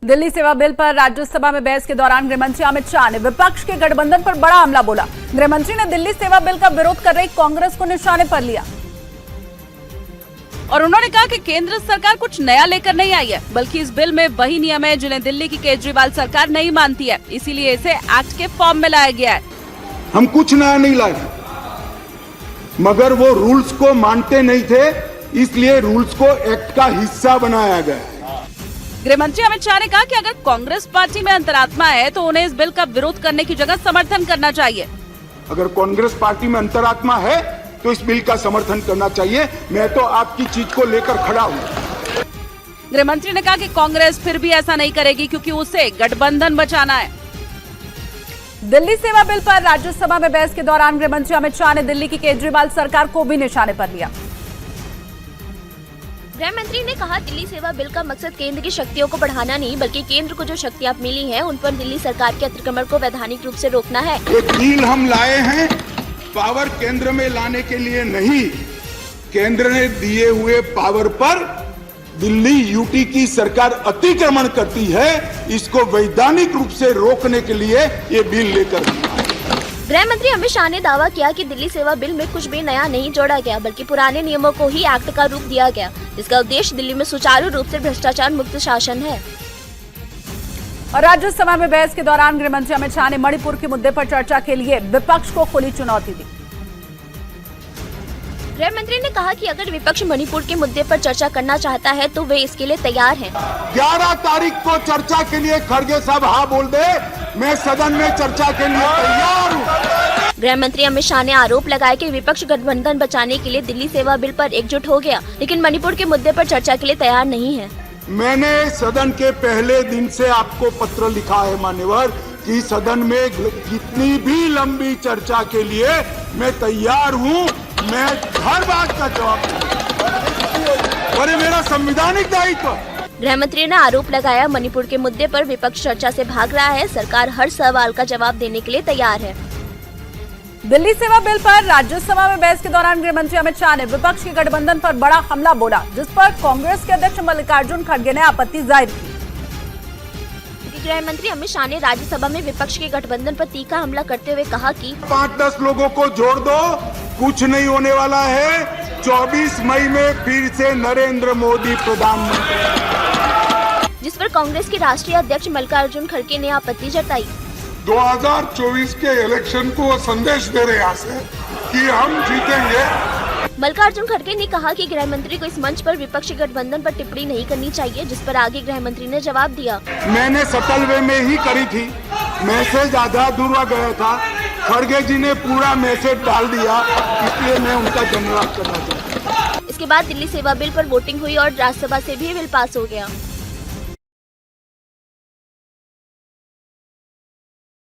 दिल्ली सेवा बिल पर राज्यसभा में बहस के दौरान गृहमंत्री अमित शाह ने विपक्ष के गठबंधन पर बड़ा हमला बोला। गृहमंत्री ने दिल्ली सेवा बिल का विरोध कर रही कांग्रेस को निशाने पर लिया और उन्होंने कहा कि केंद्र सरकार कुछ नया लेकर नहीं आई है, बल्कि इस बिल में वही नियम है जिन्हें दिल्ली की केजरीवाल सरकार नहीं मानती है, इसीलिए इसे एक्ट के फॉर्म में लाया गया है। हम कुछ नया नहीं लाए, मगर वो रूल्स को मानते नहीं थे, इसलिए रूल्स को एक्ट का हिस्सा बनाया गया। गृहमंत्री अमित शाह ने कहा कि अगर कांग्रेस पार्टी में अंतरात्मा है तो उन्हें इस बिल का विरोध करने की जगह समर्थन करना चाहिए। अगर कांग्रेस पार्टी में अंतरात्मा है तो इस बिल का समर्थन करना चाहिए। मैं तो आपकी चीज को लेकर खड़ा हूँ। गृहमंत्री ने कहा कि कांग्रेस फिर भी ऐसा नहीं करेगी क्योंकि उसे गठबंधन बचाना है। दिल्ली सेवा बिल पर राज्यसभा में बहस के दौरान गृहमंत्री अमित शाह ने दिल्ली की केजरीवाल सरकार को भी निशाने पर लिया। गृह मंत्री ने कहा, दिल्ली सेवा बिल का मकसद केंद्र की शक्तियों को बढ़ाना नहीं, बल्कि केंद्र को जो शक्तियां मिली हैं, उन पर दिल्ली सरकार के अतिक्रमण को वैधानिक रूप से रोकना है। एक बिल हम लाए हैं पावर केंद्र में लाने के लिए नहीं, केंद्र ने दिए हुए पावर पर दिल्ली यूटी की सरकार अतिक्रमण करती है, इसको वैधानिक रूप से रोकने के लिए ये बिल लेकर। गृह मंत्री अमित शाह ने दावा किया कि दिल्ली सेवा बिल में कुछ भी नया नहीं जोड़ा गया, बल्कि पुराने नियमों को ही एक्ट का रूप दिया गया, जिसका उद्देश्य दिल्ली में सुचारू रूप से भ्रष्टाचार मुक्त शासन है। और राज्यसभा में बहस के दौरान गृहमंत्री अमित शाह ने मणिपुर के मुद्दे पर चर्चा के लिए विपक्ष को खुली चुनौती दी। गृह मंत्री ने कहा कि अगर विपक्ष मणिपुर के मुद्दे पर चर्चा करना चाहता है तो वे इसके लिए तैयार हैं। 11 तारीख को चर्चा के लिए खड़गे साहब हाँ बोल दे, मैं सदन में चर्चा के लिए तैयार हूँ। गृह मंत्री अमित शाह ने आरोप लगाया कि विपक्ष गठबंधन बचाने के लिए दिल्ली सेवा बिल पर एकजुट हो गया, लेकिन मणिपुर के मुद्दे पर चर्चा के लिए तैयार नहीं है। मैंने सदन के पहले दिन से आपको पत्र लिखा है मान्यवर कि सदन में जितनी भी लंबी चर्चा के लिए मैं तैयार हूँ। मैं हर बात का जवाब दूंगा और ये मेरा संवैधानिक दायित्व। गृह मंत्री ने आरोप लगाया, मणिपुर के मुद्दे पर विपक्ष चर्चा से भाग रहा है, सरकार हर सवाल का जवाब देने के लिए तैयार है। दिल्ली सेवा बिल पर राज्यसभा में बहस के दौरान गृहमंत्री अमित शाह ने विपक्ष के गठबंधन पर बड़ा हमला बोला, जिस पर कांग्रेस के अध्यक्ष मल्लिकार्जुन खड़गे ने आपत्ति जाहिर की। गृह मंत्री अमित शाह ने राज्यसभा में विपक्ष के गठबंधन पर तीखा हमला करते हुए कहा कि 5-10 लोगों को जोड़ दो, कुछ नहीं होने वाला है। 24 मई में फिर से नरेंद्र मोदी प्रधानमंत्री। जिस पर कांग्रेस के राष्ट्रीय अध्यक्ष मल्लिकार्जुन खड़गे ने आपत्ति जताई। 2024 के इलेक्शन को संदेश दे रहे यहाँ से कि हम जीतेंगे। मल्लिकार्जुन खड़गे ने कहा कि गृह मंत्री को इस मंच पर विपक्षी गठबंधन पर टिप्पणी नहीं करनी चाहिए, जिस पर आगे गृह मंत्री ने जवाब दिया। मैंने सटल वे में ही करी थी, मैसेज आधा अधूरा गया था, खड़गे जी ने पूरा मैसेज डाल दिया, इसलिए मैं उनका धन्यवाद करना चाहता हूँ। इसके बाद दिल्ली सेवा बिल पर वोटिंग हुई और राज्यसभा से भी बिल पास हो गया।